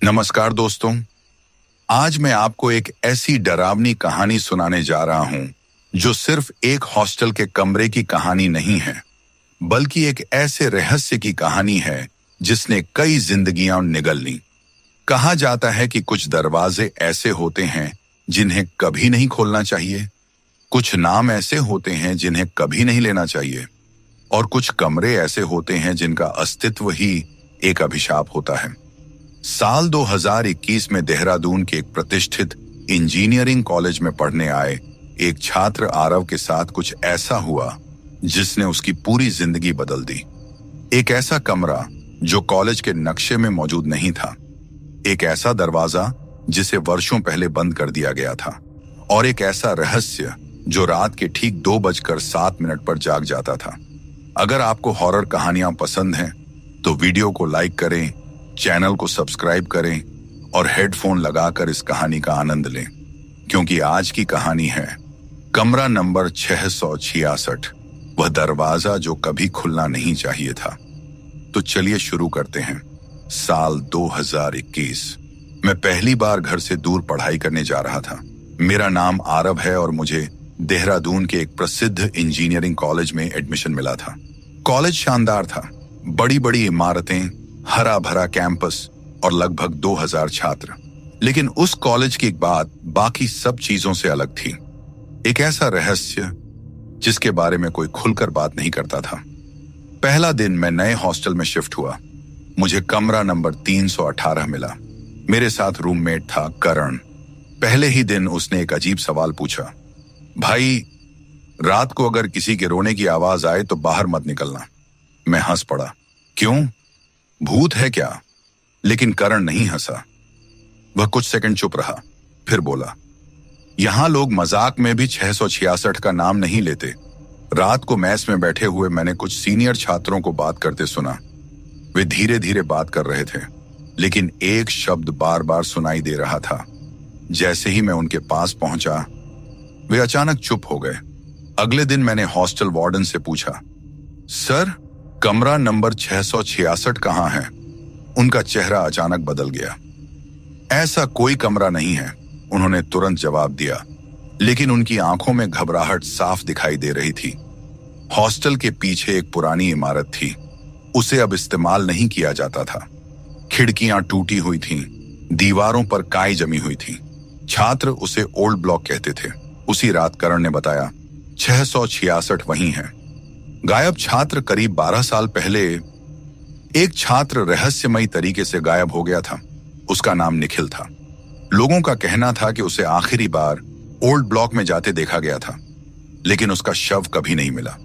नमस्कार दोस्तों। आज मैं आपको एक ऐसी डरावनी कहानी सुनाने जा रहा हूं जो सिर्फ एक हॉस्टल के कमरे की कहानी नहीं है, बल्कि एक ऐसे रहस्य की कहानी है जिसने कई जिंदगियां निगल ली। कहा जाता है कि कुछ दरवाजे ऐसे होते हैं जिन्हें कभी नहीं खोलना चाहिए, कुछ नाम ऐसे होते हैं जिन्हें कभी नहीं लेना चाहिए, और कुछ कमरे ऐसे होते हैं जिनका अस्तित्व ही एक अभिशाप होता है। साल 2021 में देहरादून के एक प्रतिष्ठित इंजीनियरिंग कॉलेज में पढ़ने आए एक छात्र आरव के साथ कुछ ऐसा हुआ जिसने उसकी पूरी जिंदगी बदल दी। एक ऐसा कमरा जो कॉलेज के नक्शे में मौजूद नहीं था, एक ऐसा दरवाजा जिसे वर्षों पहले बंद कर दिया गया था, और एक ऐसा रहस्य जो रात के ठीक 2:07 पर जाग जाता था। अगर आपको हॉरर कहानियां पसंद हैं तो वीडियो को लाइक करें, चैनल को सब्सक्राइब करें और हेडफोन लगाकर इस कहानी का आनंद लें, क्योंकि आज की कहानी है कमरा नंबर 666, वह दरवाजा जो कभी खुलना नहीं चाहिए था। तो चलिए शुरू करते हैं। साल 2021। मैं पहली बार घर से दूर पढ़ाई करने जा रहा था। मेरा नाम आरव है और मुझे देहरादून के एक प्रसिद्ध इंजीनियरिंग कॉलेज में एडमिशन मिला था। कॉलेज शानदार था, बड़ी बड़ी इमारतें, हरा भरा कैंपस और लगभग 2000 छात्र। लेकिन उस कॉलेज की एक बात बाकी सब चीजों से अलग थी। एक ऐसा रहस्य जिसके बारे में कोई खुलकर बात नहीं करता था। पहला दिन मैं नए हॉस्टल में शिफ्ट हुआ। मुझे कमरा नंबर 318 मिला। मेरे साथ रूममेट था करण। पहले ही दिन उसने एक अजीब सवाल पूछा, भाई रात को अगर किसी के रोने की आवाज आए तो बाहर मत निकलना। मैं हंस पड़ा। क्यों, भूत है क्या? लेकिन करण नहीं हंसा। वह कुछ सेकंड चुप रहा, फिर बोला, यहां लोग मजाक में भी 666 का नाम नहीं लेते। रात को मैस में बैठे हुए मैंने कुछ सीनियर छात्रों को बात करते सुना। वे धीरे धीरे बात कर रहे थे, लेकिन एक शब्द बार बार सुनाई दे रहा था। जैसे ही मैं उनके पास पहुंचा, वे अचानक चुप हो गए। अगले दिन मैंने हॉस्टल वार्डन से पूछा, सर कमरा नंबर 666 कहां है? उनका चेहरा अचानक बदल गया। ऐसा कोई कमरा नहीं है, उन्होंने तुरंत जवाब दिया, लेकिन उनकी आंखों में घबराहट साफ दिखाई दे रही थी। हॉस्टल के पीछे एक पुरानी इमारत थी, उसे अब इस्तेमाल नहीं किया जाता था। खिड़कियां टूटी हुई थीं, दीवारों पर काई जमी हुई थी। छात्र उसे ओल्ड ब्लॉक कहते थे। उसी रात करण ने बताया, 666 वही है। गायब छात्र करीब 12 साल पहले एक छात्र रहस्यमयी तरीके से गायब हो गया था। उसका नाम निखिल था। लोगों का कहना था कि उसे आखिरी बार ओल्ड ब्लॉक में जाते देखा गया था, लेकिन उसका शव कभी नहीं मिला।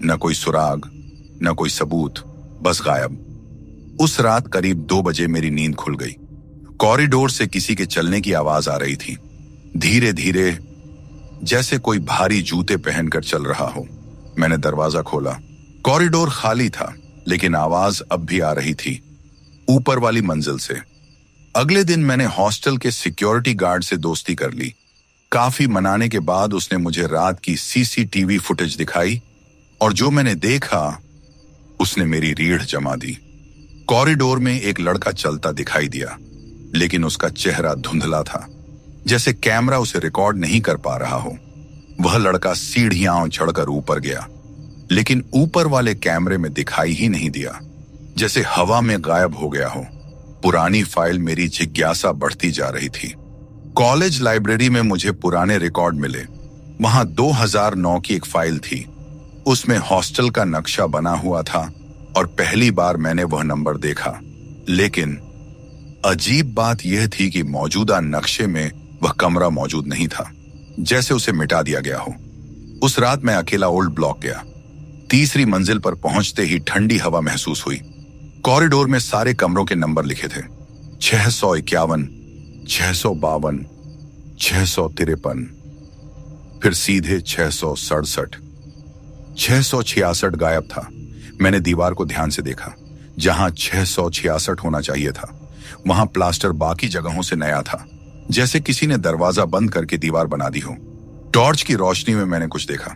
न कोई सुराग, न कोई सबूत, बस गायब। उस रात करीब 2 बजे मेरी नींद खुल गई। कॉरिडोर से किसी के चलने की आवाज आ रही थी, धीरे धीरे, जैसे कोई भारी जूते पहनकर चल रहा हो। मैंने दरवाजा खोला। कॉरिडोर खाली था, लेकिन आवाज अब भी आ रही थी, ऊपर वाली मंजिल से। अगले दिन मैंने हॉस्टल के सिक्योरिटी गार्ड से दोस्ती कर ली। काफी मनाने के बाद उसने मुझे रात की सीसीटीवी फुटेज दिखाई, और जो मैंने देखा उसने मेरी रीढ़ जमा दी। कॉरिडोर में एक लड़का चलता दिखाई दिया, लेकिन उसका चेहरा धुंधला था, जैसे कैमरा उसे रिकॉर्ड नहीं कर पा रहा हो। वह लड़का सीढ़ियां चढ़कर ऊपर गया, लेकिन ऊपर वाले कैमरे में दिखाई ही नहीं दिया, जैसे हवा में गायब हो गया हो। पुरानी फाइल मेरी जिज्ञासा बढ़ती जा रही थी। कॉलेज लाइब्रेरी में मुझे पुराने रिकॉर्ड मिले। वहां 2009 की एक फाइल थी। उसमें हॉस्टल का नक्शा बना हुआ था, और पहली बार मैंने वह नंबर देखा। लेकिन अजीब बात यह थी कि मौजूदा नक्शे में वह कमरा मौजूद नहीं था, जैसे उसे मिटा दिया गया हो। उस रात मैं अकेला ओल्ड ब्लॉक गया। तीसरी मंजिल पर पहुंचते ही ठंडी हवा महसूस हुई। कॉरिडोर में सारे कमरों के नंबर लिखे थे, 651, 652, 653, फिर सीधे 667। 666 गायब था। मैंने दीवार को ध्यान से देखा। जहां 666 होना चाहिए था, वहां प्लास्टर बाकी जगहों से नया था, जैसे किसी ने दरवाजा बंद करके दीवार बना दी हो। टॉर्च की रोशनी में मैंने कुछ देखा।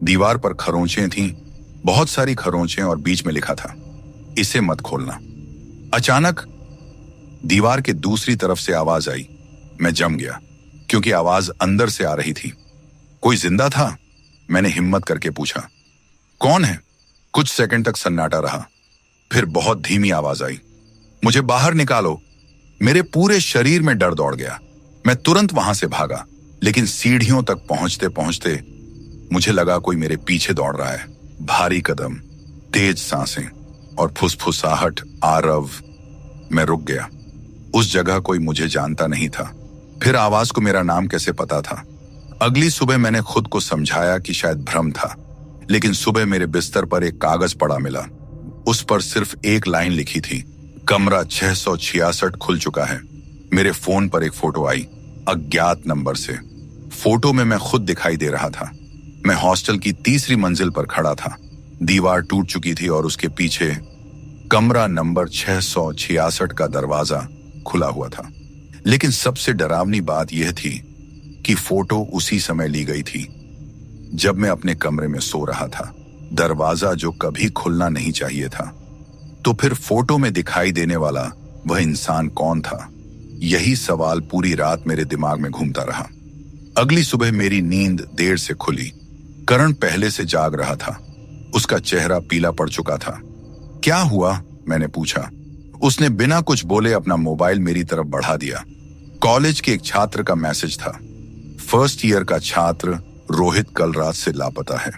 दीवार पर खरोंचें थीं, बहुत सारी खरोंचें, और बीच में लिखा था, इसे मत खोलना। अचानक दीवार के दूसरी तरफ से आवाज आई। मैं जम गया क्योंकि आवाज अंदर से आ रही थी। कोई जिंदा था? मैंने हिम्मत करके पूछा। कौन है? कुछ सेकंड तक सन्नाटा रहा, फिर बहुत धीमी आवाज आई, मुझे बाहर निकालो। मेरे पूरे शरीर में डर दौड़ गया। मैं तुरंत वहां से भागा, लेकिन सीढ़ियों तक पहुंचते पहुंचते मुझे लगा कोई मेरे पीछे दौड़ रहा है। भारी कदम, तेज सांसें और फुसफुसाहट। आरव। मैं रुक गया। उस जगह कोई मुझे जानता नहीं था। फिर आवाज को मेरा नाम कैसे पता था? अगली सुबह मैंने खुद को समझाया कि शायद भ्रम था, लेकिन सुबह मेरे बिस्तर पर एक कागज पड़ा मिला। उस पर सिर्फ एक लाइन लिखी थी, कमरा 666 खुल चुका है। मेरे फोन पर एक फोटो आई, अज्ञात नंबर से। फोटो में मैं खुद दिखाई दे रहा था। मैं हॉस्टल की तीसरी मंजिल पर खड़ा था। दीवार टूट चुकी थी और उसके पीछे कमरा नंबर 666 का दरवाजा खुला हुआ था। लेकिन सबसे डरावनी बात यह थी कि फोटो उसी समय ली गई थी जब मैं अपने कमरे में सो रहा था। दरवाजा जो कभी खुलना नहीं चाहिए था। तो फिर फोटो में दिखाई देने वाला वह इंसान कौन था? यही सवाल पूरी रात मेरे दिमाग में घूमता रहा। अगली सुबह मेरी नींद देर से खुली। करण पहले से जाग रहा था। उसका चेहरा पीला पड़ चुका था। क्या हुआ? मैंने पूछा। उसने बिना कुछ बोले अपना मोबाइल मेरी तरफ बढ़ा दिया। कॉलेज के एक छात्र का मैसेज था। फर्स्ट ईयर का छात्र रोहित कल रात से लापता है।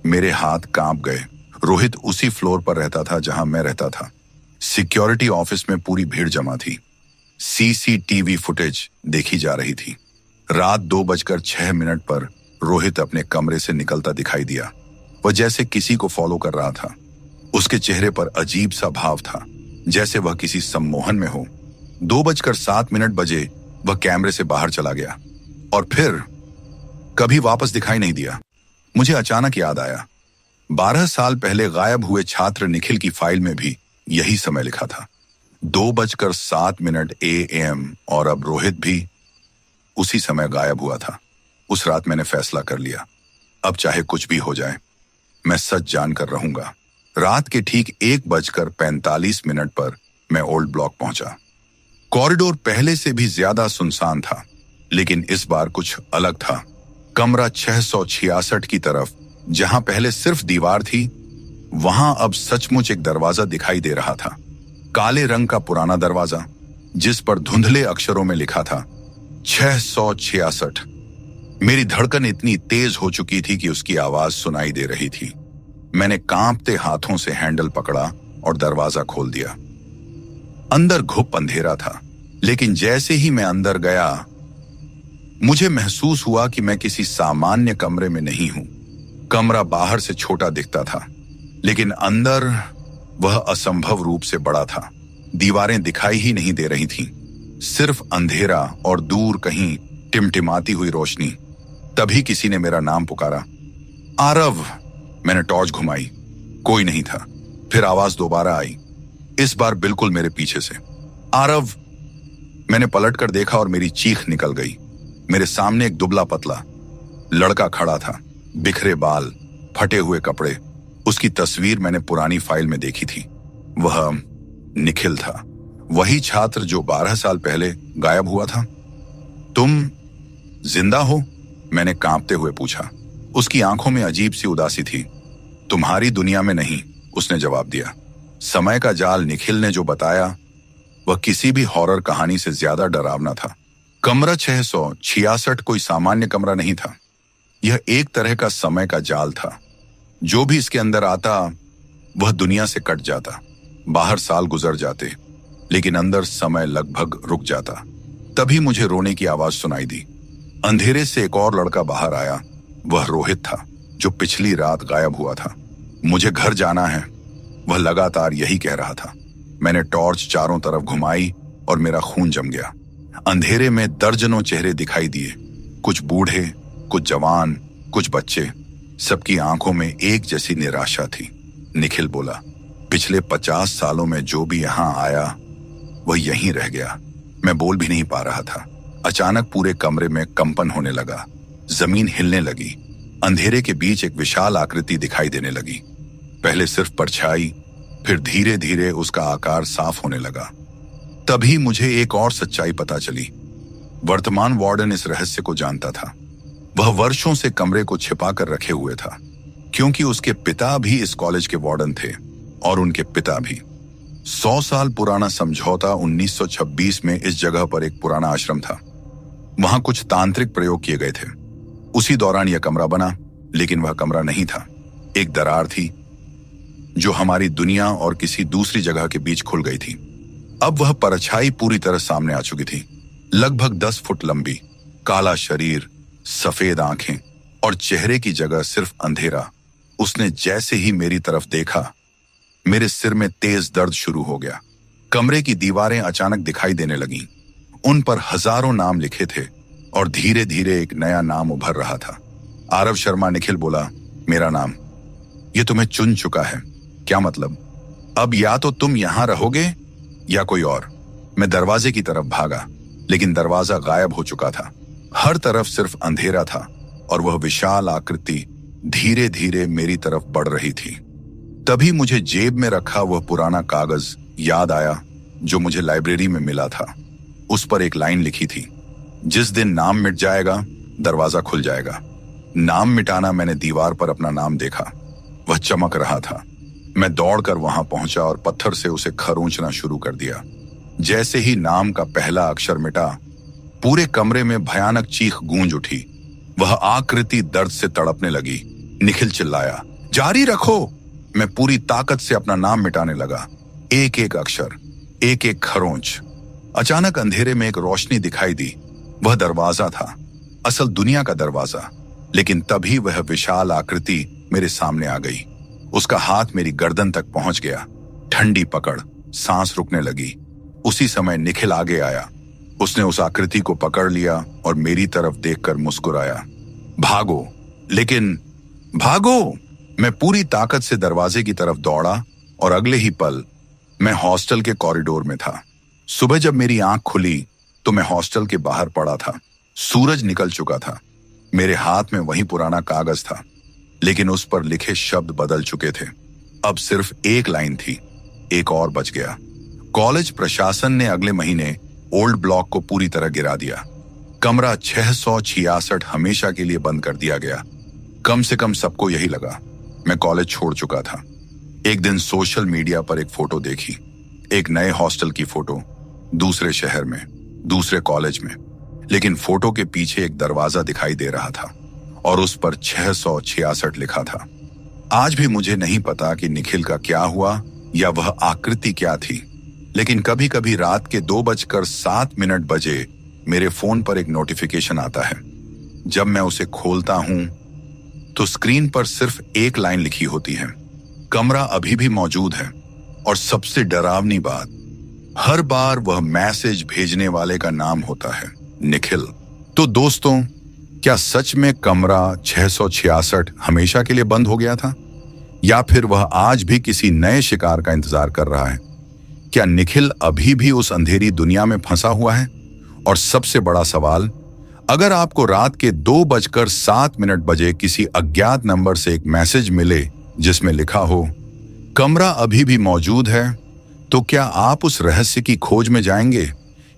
मेरे हाथ कांप गए। रोहित उसी फ्लोर पर रहता था जहां मैं रहता था। सिक्योरिटी ऑफिस में पूरी भीड़ जमा थी। सीसीटीवी फुटेज देखी जा रही थी। रात 2:06 पर रोहित अपने कमरे से निकलता दिखाई दिया। वह जैसे किसी को फॉलो कर रहा था। उसके चेहरे पर अजीब सा भाव था, जैसे वह किसी सम्मोहन में हो। 2:07 बजे वह कैमरे से बाहर चला गया और फिर कभी वापस दिखाई नहीं दिया। मुझे अचानक याद आया, 12 साल पहले गायब हुए छात्र निखिल की फाइल में भी यही समय लिखा था, 2:07 AM, और अब रोहित भी उसी समय गायब हुआ था। उस रात मैंने फैसला कर लिया, अब चाहे कुछ भी हो जाए, मैं सच जानकर रहूंगा। रात के ठीक 1:45 पर मैं ओल्ड ब्लॉक पहुंचा। कॉरिडोर पहले से भी ज्यादा सुनसान था, लेकिन इस बार कुछ अलग था। कमरा 666 की तरफ, जहां पहले सिर्फ दीवार थी, वहां अब सचमुच एक दरवाजा दिखाई दे रहा था। काले रंग का पुराना दरवाजा, जिस पर धुंधले अक्षरों में लिखा था 666। मेरी धड़कन इतनी तेज हो चुकी थी कि उसकी आवाज सुनाई दे रही थी। मैंने कांपते हाथों से हैंडल पकड़ा और दरवाजा खोल दिया। अंदर घुप अंधेरा था, लेकिन जैसे ही मैं अंदर गया, मुझे महसूस हुआ कि मैं किसी सामान्य कमरे में नहीं हूं। कमरा बाहर से छोटा दिखता था, लेकिन अंदर वह असंभव रूप से बड़ा था। दीवारें दिखाई ही नहीं दे रही थीं, सिर्फ अंधेरा और दूर कहीं टिमटिमाती हुई रोशनी। तभी किसी ने मेरा नाम पुकारा, आरव। मैंने टॉर्च घुमाई, कोई नहीं था। फिर आवाज दोबारा आई, इस बार बिल्कुल मेरे पीछे से, आरव। मैंने पलट कर देखा और मेरी चीख निकल गई। मेरे सामने एक दुबला पतला लड़का खड़ा था, बिखरे बाल, फटे हुए कपड़े। उसकी तस्वीर मैंने पुरानी फाइल में देखी थी। वह निखिल था, वही छात्र जो 12 साल पहले गायब हुआ था। तुम जिंदा हो? मैंने कांपते हुए पूछा। उसकी आंखों में अजीब सी उदासी थी। तुम्हारी दुनिया में नहीं, उसने जवाब दिया। समय का जाल निखिल ने जो बताया, वह किसी भी हॉरर कहानी से ज्यादा डरावना था। कमरा 666 कोई सामान्य कमरा नहीं था। यह एक तरह का समय का जाल था। जो भी इसके अंदर आता, वह दुनिया से कट जाता। बाहर साल गुजर जाते, लेकिन अंदर समय लगभग रुक जाता। तभी मुझे रोने की आवाज सुनाई दी। अंधेरे से एक और लड़का बाहर आया। वह रोहित था, जो पिछली रात गायब हुआ था। मुझे घर जाना है, वह लगातार यही कह रहा था। मैंने टॉर्च चारों तरफ घुमाई और मेरा खून जम गया। अंधेरे में दर्जनों चेहरे दिखाई दिए, कुछ बूढ़े, कुछ जवान, कुछ बच्चे। सबकी आंखों में एक जैसी निराशा थी। निखिल बोला, पिछले 50 सालों में जो भी यहां आया, वह यहीं रह गया। मैं बोल भी नहीं पा रहा था। अचानक पूरे कमरे में कंपन होने लगा। जमीन हिलने लगी। अंधेरे के बीच एक विशाल आकृति दिखाई देने लगी। पहले सिर्फ परछाई, फिर धीरे धीरे उसका आकार साफ होने लगा। तभी मुझे एक और सच्चाई पता चली। वर्तमान वार्डन इस रहस्य को जानता था। वह वर्षों से कमरे को छिपा कर रखे हुए था, क्योंकि उसके पिता भी इस कॉलेज के वार्डन थे और उनके पिता भी। 100 साल पुराना समझौता 1926 में इस जगह पर एक पुराना आश्रम था। वहां कुछ तांत्रिक प्रयोग किए गए थे। उसी दौरान यह कमरा बना, लेकिन वह कमरा नहीं था। एक दरार थी जो हमारी दुनिया और किसी दूसरी जगह के बीच खुल गई थी। अब वह परछाई पूरी तरह सामने आ चुकी थी। लगभग 10 फुट लंबी, काला शरीर, सफेद आंखें और चेहरे की जगह सिर्फ अंधेरा। उसने जैसे ही मेरी तरफ देखा, मेरे सिर में तेज दर्द शुरू हो गया। कमरे की दीवारें अचानक दिखाई देने लगीं। उन पर हजारों नाम लिखे थे और धीरे धीरे एक नया नाम उभर रहा था। आरव शर्मा। निखिल बोला, मेरा नाम। ये तुम्हें चुन चुका है। क्या मतलब? अब या तो तुम यहां रहोगे या कोई और। मैं दरवाजे की तरफ भागा, लेकिन दरवाजा गायब हो चुका था। हर तरफ सिर्फ अंधेरा था और वह विशाल आकृति धीरे धीरे मेरी तरफ बढ़ रही थी। तभी मुझे जेब में रखा वह पुराना कागज याद आया जो मुझे लाइब्रेरी में मिला था। उस पर एक लाइन लिखी थी, जिस दिन नाम मिट जाएगा दरवाजा खुल जाएगा। नाम मिटाना। मैंने दीवार पर अपना नाम देखा। वह चमक रहा था। मैं दौड़कर वहां पहुंचा और पत्थर से उसे खरोंचना शुरू कर दिया। जैसे ही नाम का पहला अक्षर मिटा, पूरे कमरे में भयानक चीख गूंज उठी। वह आकृति दर्द से तड़पने लगी। निखिल चिल्लाया, जारी रखो। मैं पूरी ताकत से अपना नाम मिटाने लगा, एक एक अक्षर, एक एक खरोंच। अचानक अंधेरे में एक रोशनी दिखाई दी। वह दरवाजा था, असल दुनिया का दरवाजा। लेकिन तभी वह विशाल आकृति मेरे सामने आ गई। उसका हाथ मेरी गर्दन तक पहुंच गया। ठंडी पकड़, सांस रुकने लगी। उसी समय निखिल आगे आया। उसने उस आकृति को पकड़ लिया और मेरी तरफ देखकर मुस्कुराया। भागो, लेकिन भागो। मैं पूरी ताकत से दरवाजे की तरफ दौड़ा और अगले ही पल मैं हॉस्टल के कॉरिडोर में था। सुबह जब मेरी आंख खुली तो मैं हॉस्टल के बाहर पड़ा था। सूरज निकल चुका था। मेरे हाथ में वही पुराना कागज था, लेकिन उस पर लिखे शब्द बदल चुके थे। अब सिर्फ एक लाइन थी, एक और बच गया। कॉलेज प्रशासन ने अगले महीने ओल्ड ब्लॉक को पूरी तरह गिरा दिया। कमरा 666 हमेशा के लिए बंद कर दिया गया। कम से कम सबको यही लगा। मैं कॉलेज छोड़ चुका था। एक दिन सोशल मीडिया पर एक फोटो देखी, एक नए हॉस्टल की फोटो, दूसरे शहर में, दूसरे कॉलेज में। लेकिन फोटो के पीछे एक दरवाजा दिखाई दे रहा था और उस पर 666 लिखा था। आज भी मुझे नहीं पता कि निखिल का क्या हुआ या वह आकृति क्या थी, लेकिन कभी कभी रात के 2:07 बजे मेरे फोन पर एक नोटिफिकेशन आता है। जब मैं उसे खोलता हूं तो स्क्रीन पर सिर्फ एक लाइन लिखी होती है, कमरा अभी भी मौजूद है। और सबसे डरावनी बात, हर बार वह मैसेज भेजने वाले का नाम होता है, निखिल। तो दोस्तों, क्या सच में कमरा 666 हमेशा के लिए बंद हो गया था, या फिर वह आज भी किसी नए शिकार का इंतजार कर रहा है? क्या निखिल अभी भी उस अंधेरी दुनिया में फंसा हुआ है? और सबसे बड़ा सवाल, अगर आपको रात के 2:07 बजे किसी अज्ञात नंबर से एक मैसेज मिले जिसमें लिखा हो कमरा अभी भी मौजूद है, तो क्या आप उस रहस्य की खोज में जाएंगे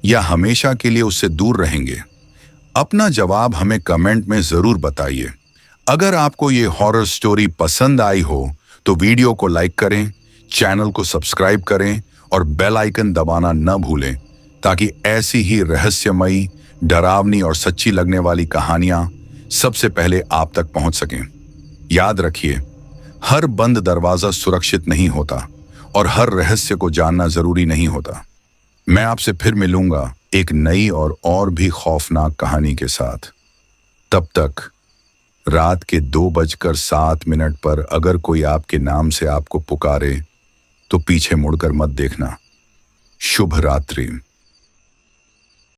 या हमेशा के लिए उससे दूर रहेंगे? अपना जवाब हमें कमेंट में जरूर बताइए। अगर आपको ये हॉरर स्टोरी पसंद आई हो तो वीडियो को लाइक करें, चैनल को सब्सक्राइब करें और बेल आइकन दबाना न भूलें, ताकि ऐसी ही रहस्यमयी, डरावनी और सच्ची लगने वाली कहानियां सबसे पहले आप तक पहुंच सकें। याद रखिए, हर बंद दरवाजा सुरक्षित नहीं होता और हर रहस्य को जानना जरूरी नहीं होता। मैं आपसे फिर मिलूंगा एक नई और भी खौफनाक कहानी के साथ। तब तक रात के 2:07 पर अगर कोई आपके नाम से आपको पुकारे तो पीछे मुड़कर मत देखना। शुभ रात्रि।